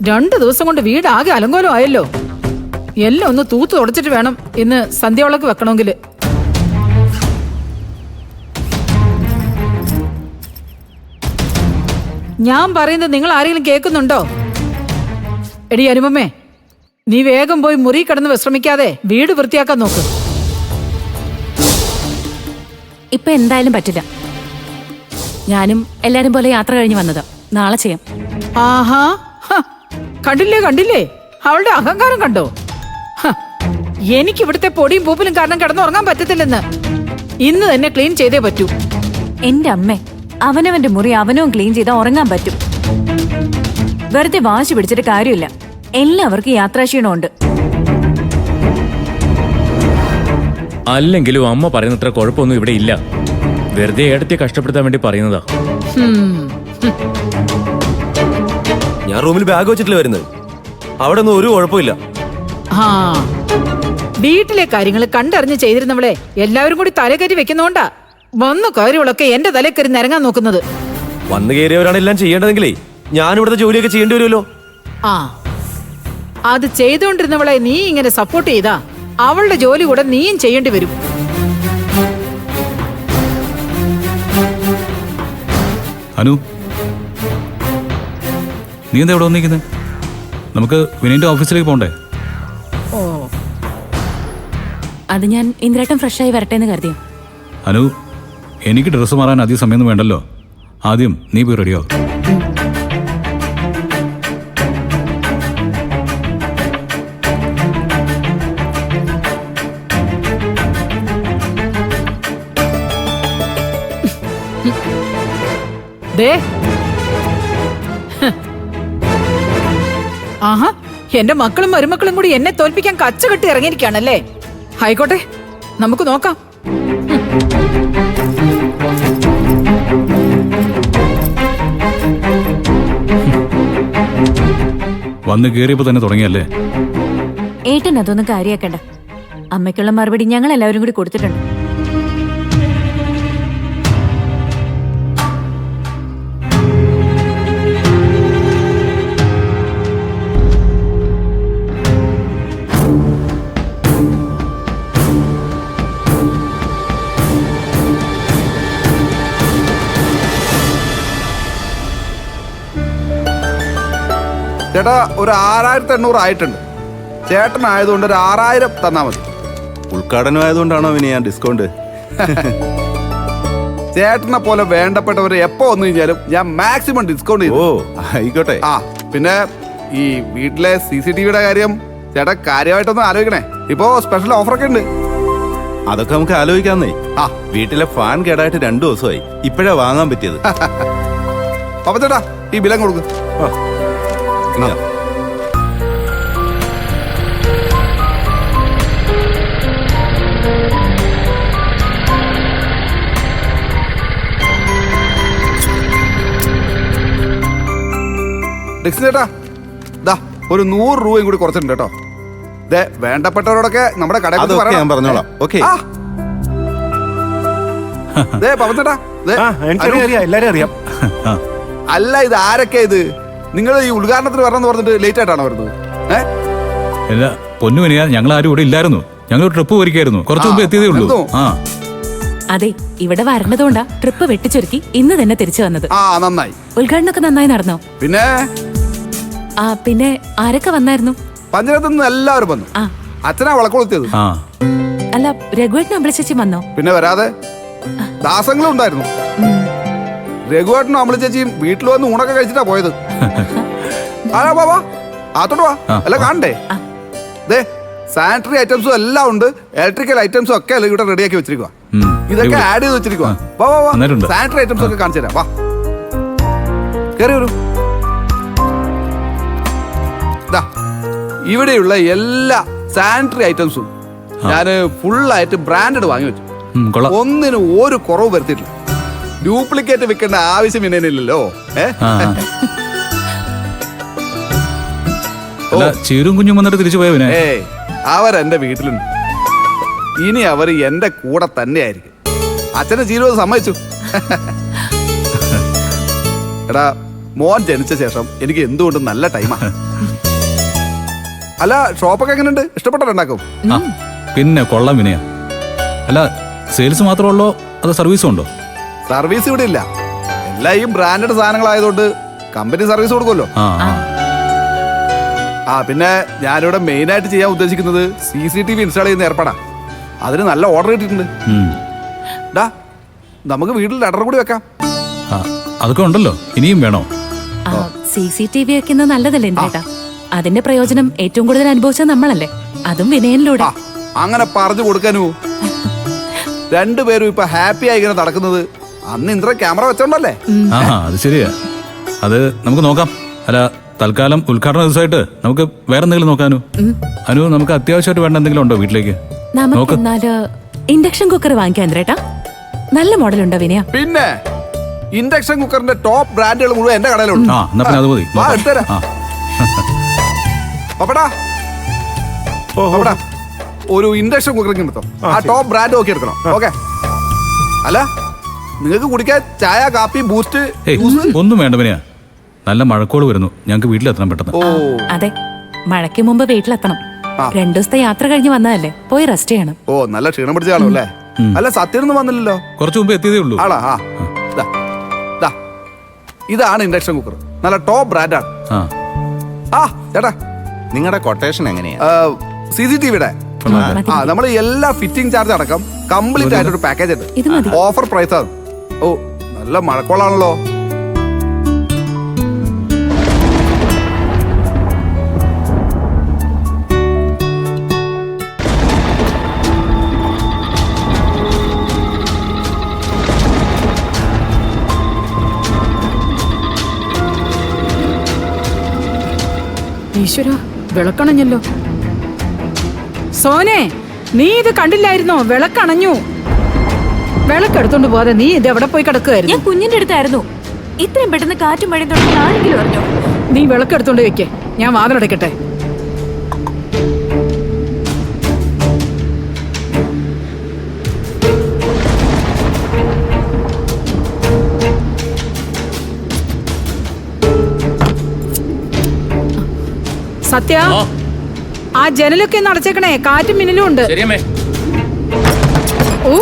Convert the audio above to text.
2 ദിവസം കൊണ്ട് വീട് ആകെ അലങ്കോലം ആയല്ലോ. എല്ലാം ഒന്ന് തൂത്ത് തുടച്ചിട്ട് വേണം ഇന്ന് സന്ധ്യവളക്ക് വെക്കണമെങ്കിൽ. ഞാൻ പറയുന്നത് നിങ്ങൾ ആരെങ്കിലും കേൾക്കുന്നുണ്ടോ? എടി അനുപമേ, നീ വേഗം പോയി മുറി കിടന്ന് വിശ്രമിക്കാതെ വീട് വൃത്തിയാക്കാൻ നോക്ക്. ഇപ്പൊ എന്തായാലും പറ്റില്ല. ഞാനും എല്ലാരും പോലെ യാത്ര കഴിഞ്ഞ് വന്നതാ. നാളെ ചെയ്യാം. ആഹാ, കണ്ടില്ലേ അവളുടെ അഹങ്കാരം കണ്ടോ? എനിക്ക് ഇവിടുത്തെ പൊടിയും പൂപ്പലും കാരണം കിടന്നുറങ്ങാൻ പറ്റത്തില്ലെന്ന്. ഇന്ന് തന്നെ ക്ലീൻ ചെയ്തേ പറ്റൂ. എന്റെ അമ്മേ, അവനവന്റെ മുറി അവനവും ക്ലീൻ ചെയ്താൽ ഉറങ്ങാൻ പറ്റും. വെറുതെ വാശി പിടിച്ചിട്ട് കാര്യമില്ല. എല്ലാവർക്കും യാത്രാക്ഷീണമുണ്ട്. അല്ലെങ്കിലും അമ്മ പറയുന്നത്ര കുഴപ്പമൊന്നും ഇവിടെ ഇല്ല. വെറുതെ ഏടത്തെ കഷ്ടപ്പെടുത്താൻ വേണ്ടി പറയുന്നതാ. ഞാൻ റൂമിൽ ബാഗ് വെച്ചിട്ടില്ല വരുന്നത്. അവിടെ ഒന്നും ഒരു കുഴപ്പമില്ല. വീട്ടിലെ കാര്യങ്ങൾ കണ്ടറിഞ്ഞ് ചെയ്തിരുന്നവളെ എല്ലാവരും കൂടി തലകയറ്റി വെക്കുന്നോണ്ടാ വന്നു കാര്യങ്ങളൊക്കെ എന്റെ തലക്കറി നിരങ്ങാൻ നോക്കുന്നത്. വന്നു കയറിയവരാണ് എല്ലാം ചെയ്യേണ്ടതെങ്കിലേ ഞാൻ ഇവിടുത്തെ ജോലിയൊക്കെ ചെയ്യേണ്ടി വരുമല്ലോ. അത് ചെയ്തുകൊണ്ടിരുന്നവളെ നീ ഇങ്ങനെ സപ്പോർട്ട് ചെയ്താ അവളുടെ ജോലി കൂടെ നീയും ചെയ്യേണ്ടി വരും. അനു, നീ എന്താ ഇവിടെ വന്നിരിക്കുന്നത്? നമുക്ക് വിനീന്റെ ഓഫീസിലേക്ക് പോണ്ടേ? അത് ഞാൻ ഇന്ദ്രേട്ടൻ ഫ്രഷായി വരട്ടെ എന്ന് കരുതിയോ. അനു, എനിക്ക് ഡ്രസ്സ് മാറാൻ അധികം സമയമൊന്നും വേണ്ടല്ലോ. ആദ്യം നീ പോയി റെഡിയോ. ആഹാ, എന്റെ മക്കളും മരുമക്കളും കൂടി എന്നെ തോൽപ്പിക്കാൻ കച്ചകെട്ടി ഇറങ്ങിയിരിക്കുകയാണല്ലേ. ആയിക്കോട്ടെ, നമുക്ക് നോക്കാം. വന്ന് കയറിയപ്പോ തന്നെ തുടങ്ങിയല്ലേ? ഏട്ടൻ അതൊന്നും കാര്യാക്കണ്ട. അമ്മയ്ക്കുള്ള മറുപടി ഞങ്ങൾ എല്ലാവരും കൂടി കൊടുത്തിട്ടുണ്ട്. ചേട്ടാ, ഒരു 6800 ആയിട്ടുണ്ട്. ചേട്ടനായതുകൊണ്ട് ഒരു 6000 തന്നാ മതി. ഉദ്ഘാടനം ആയതുകൊണ്ടാണോ ഇനി ഞാൻ ഡിസ്കൗണ്ട്? ചേട്ടനെ പോലെ വേണ്ടപ്പെട്ടവര് എപ്പോ വന്നു കഴിഞ്ഞാലും ഞാൻ മാക്സിമം ഡിസ്കൗണ്ട് ചെയ്തു. ഓ, ആയിക്കോട്ടെ. പിന്നെ ഈ വീട്ടിലെ CCTVയുടെ കാര്യം ചേട്ടാ കാര്യമായിട്ടൊന്ന് ആലോചിക്കണേ. ഇപ്പോ സ്പെഷ്യൽ ഓഫറൊക്കെ ഉണ്ട്. അതൊക്കെ നമുക്ക് ആലോചിക്കാന്നേ. വീട്ടിലെ ഫാൻ കേടായിട്ട് 2 ദിവസമായി. ഇപ്പോഴാ വാങ്ങാൻ പറ്റിയത്. അപ്പൊ ചേട്ടാ, ഈ ബിലം കൊടുക്ക്. ചേട്ടാ, ഒരു 100 രൂപയും കൂടി കുറച്ചിട്ടുണ്ട് കേട്ടോ. വേണ്ടപ്പെട്ടവരോടൊക്കെ നമ്മുടെ കടയിൽ ഞാൻ പറഞ്ഞോളാം. ഓക്കെ. എല്ലാരും അറിയാം. അല്ല, ഇത് ആരൊക്കെ? ഇത് നിങ്ങൾ ഈ ഉദ്ഘാടനത്തിന് വരണമെന്ന് പറഞ്ഞിട്ട് ലേറ്റ് ആയിട്ടാണോ വരുന്നത്? എല്ലാ പൊന്നു വിനിയാ, ഞങ്ങൾ ആരും ഇവിടെ ഇല്ലായിരുന്നു. ഞങ്ങൾ ട്രിപ്പ് പോയിരിക്കായിരുന്നു. കുറച്ചു മുമ്പ് എത്തിയതേ ഉള്ളൂ. അതെ, ഇവിടെ വരണതുകൊണ്ടാ ട്രിപ്പ് വെട്ടിച്ചൊരുക്കി ഇന്ന് തന്നെ തിരിച്ചു വന്നത്. നന്നായി. ഉദ്ഘാടനമൊക്കെ നന്നായി നടന്നോ? പിന്നെ ആരൊക്കെ വന്നായിരുന്നു? പഞ്ചായത്തിൽ നിന്ന് എല്ലാവരും വന്നു. അച്ഛനാ വിളക്കൊളുത്തിയത്. അല്ല, രഘുവേട്ടനും അമ്പലച്ചേച്ചി വന്നോ? പിന്നെ വരാതെ. ദാസങ്ങളും ഉണ്ടായിരുന്നു. രഘുവേട്ടനും അമ്പലച്ചേച്ചിയും വീട്ടിൽ വന്ന് ഊണൊക്കെ കഴിച്ചിട്ടാ പോയത്. ബാബാ, ആത്തോട്ട് വാ, എല്ലാം കാണണ്ടേ? സാനിറ്ററി ഐറ്റംസും എല്ലാം ഉണ്ട്. ഇലക്ട്രിക്കൽ ഐറ്റംസും ഒക്കെ ഇവിടെ റെഡിയാക്കി വെച്ചിരിക്കുക. ഇതൊക്കെ ആഡ് ചെയ്ത് വെച്ചിരിക്കുക. സാനിറ്ററി ഐറ്റംസ് ഒക്കെ കാണിച്ചു തരാം. വാ, കേറി വരൂ. ഇവിടെയുള്ള എല്ലാ സാനിറ്ററി ഐറ്റംസും ഞാൻ ഫുള്ളായിട്ട് ബ്രാൻഡഡ് വാങ്ങി വെച്ചു. ഒന്നിനും ഒരു കുറവ് വരുത്തിയിട്ടില്ല. ഡ്യൂപ്ലിക്കേറ്റ് വെക്കേണ്ട ആവശ്യം ഇല്ലല്ലോ. ചീരും കുഞ്ഞും വന്നിട്ട് തിരിച്ചു പോയവനെ. അവരെന്റെ വീട്ടിലുണ്ട്. ഇനി അവർ എന്റെ കൂടെ തന്നെയായിരിക്കും. അച്ഛന്റെ ജീവിതം സമ്മതിച്ചു. എടാ, മോൻ ജനിച്ച ശേഷം എനിക്ക് എന്തുകൊണ്ടും നല്ല ടൈമാ. അല്ല ഷോപ്പൊക്കെ എങ്ങനെയുണ്ട്? ഇഷ്ടപ്പെട്ടുണ്ടാക്കും? ആ പിന്നെ കൊള്ളാം വിനയ. അല്ല സെയിൽസ് മാത്രമേ ഉള്ളോ അതോ സർവീസും ഉണ്ടോ? സർവീസ് ഇവിടെ ഇല്ല. എല്ലാം ഈ ബ്രാൻഡഡ് സാധനങ്ങളായതുകൊണ്ട് കമ്പനി സർവീസ് കൊടുക്കുമല്ലോ. ആ ആ. ആ പിന്നെ ഞാനിവിടെ മെയിൻ ആയിട്ട് ചെയ്യാൻ ഉദ്ദേശിക്കുന്നത് CCTV ഇൻസ്റ്റാൾ ചെയ്യുന്ന ഏർപ്പാടാ. അതിന് നല്ല ഓർഡർ കിട്ടിയിട്ടുണ്ട്. ഉം. ഡാ നമുക്ക് വീട്ടിൽ ലെറ്റർ കൂടി വെക്കാം. ആ, അതൊക്കെ ഉണ്ടല്ലോ. ഇനിയും വേണോ? CCTV വെക്കുന്നത് നല്ലതല്ലേ ചേട്ടാ? അതിന്റെ പ്രയോജനം ഏറ്റവും കൂടുതൽ അനുഭവിച്ചത് നമ്മളല്ലേ, അതും വിനയനിലൂടെ. ആ അങ്ങനെ പറഞ്ഞു കൊടുക്കാനു. രണ്ടുപേരും ഇപ്പൊ ഹാപ്പി ആയി ഇങ്ങനെ നടക്കുന്നത് അന്ന് ഇന്ദ്ര ക്യാമറ വെച്ചോണ്ടല്ലേ? ആ അത് ശരിയാ. അത് നമുക്ക് നോക്കാം. അല്ല തൽക്കാലം ഉദ്ഘാടന ദിവസമായിട്ട് നമുക്ക് വേറെ എന്തെങ്കിലും നോക്കാനു. അനു നമുക്ക് അത്യാവശ്യമായിട്ട് വേണ്ട എന്തെങ്കിലും ഉണ്ടോ വീട്ടിലേക്ക്? നമുക്ക് എന്നാല് ഇൻഡക്ഷൻ കുക്കർ വാങ്ങിക്കാൻ ചേട്ടാ. നല്ല മോഡലുണ്ടോ വിനയ? പിന്നെ ഇൻഡക്ഷൻ കുക്കറിന്റെ ടോപ്പ് ബ്രാൻഡുകൾ മുഴുവൻ എന്റെ കടയിലുണ്ട്. ആ എന്നാ പിന്നെ അത് മതി. വാ, എടുത്തുതരാം. ആ. പപ്പടാ പപ്പടാ ഒരു ഇൻഡക്ഷൻ കുക്കറിങ് എടുത്തോ. ആ ടോപ്പ് ബ്രാൻഡ് നോക്കി എടുക്കണം. ഓക്കെ. അല്ല നിങ്ങൾക്ക് കുടിക്കാൻ ചായ, കാപ്പി, ബൂസ്റ്റ്, ഏയ് ജ്യൂസ്? ഒന്നും വേണ്ട വിനയ. നല്ല മഴക്കോട് വരുന്നു. ഞങ്ങൾക്ക് വീട്ടിലെത്തണം പെട്ടെന്ന്. ഓ അതെ, മഴയ്ക്ക് മുമ്പ് വീട്ടിലെത്തണം. 2 ദിവസത്തെ യാത്ര കഴിഞ്ഞ് വന്നതല്ലേ, പോയി റെസ്റ്റ് ചെയ്യണം. ഓ നല്ല ക്ഷീണം പിടിച്ച കാണും അല്ലേ? അല്ല സത്യൊന്നും വന്നില്ലല്ലോ. കുറച്ചു മുമ്പ് എത്തിയതേ ഉള്ളൂ. ആളാ ആ ദാ, ദാ. ഇതാണ് ഇൻഡക്ഷൻ കുക്കർ. നല്ല ടോപ്പ് ബ്രാൻഡാണ്. ആ ആ ചേട്ടാ നിങ്ങളുടെ കൊട്ടേഷൻ എങ്ങനെയാ? CCTVയുടെ ആ നമ്മൾ എല്ലാ ഫിറ്റിംഗ് ചാർജ് അടക്കം കംപ്ലീറ്റ് ആയിട്ടൊരു പാക്കേജ് ഇത് ഉണ്ട്. മതി. ഓഫർ പ്രൈസ് ആണ്. ഓ നല്ല മഴക്കോളാണല്ലോ. ഈശ്വര വിളക്കണഞ്ഞല്ലോ. സോനെ നീ ഇത് കണ്ടില്ലായിരുന്നോ? വിളക്കണഞ്ഞു. വിളക്കെടുത്തോണ്ട് പോവാതെ നീ ഇത് എവിടെ പോയി കിടക്കുമായിരുന്നു? ഞാൻ കുഞ്ഞിന്റെ അടുത്തായിരുന്നു. ഇത്രയും പെട്ടെന്ന് കാറ്റും മഴയും തുടങ്ങി ആരെങ്കിലും അറിഞ്ഞോ? നീ വിളക്കെടുത്തോണ്ട് വെക്കേ, ഞാൻ വാതിലടയ്ക്കട്ടെ. സത്യ ആ ജനലൊക്കെ ഒന്ന് അടച്ചേക്കണേ, കാറ്റും മിന്നലും ഉണ്ട്. ശരിയമ്മേ. ഓ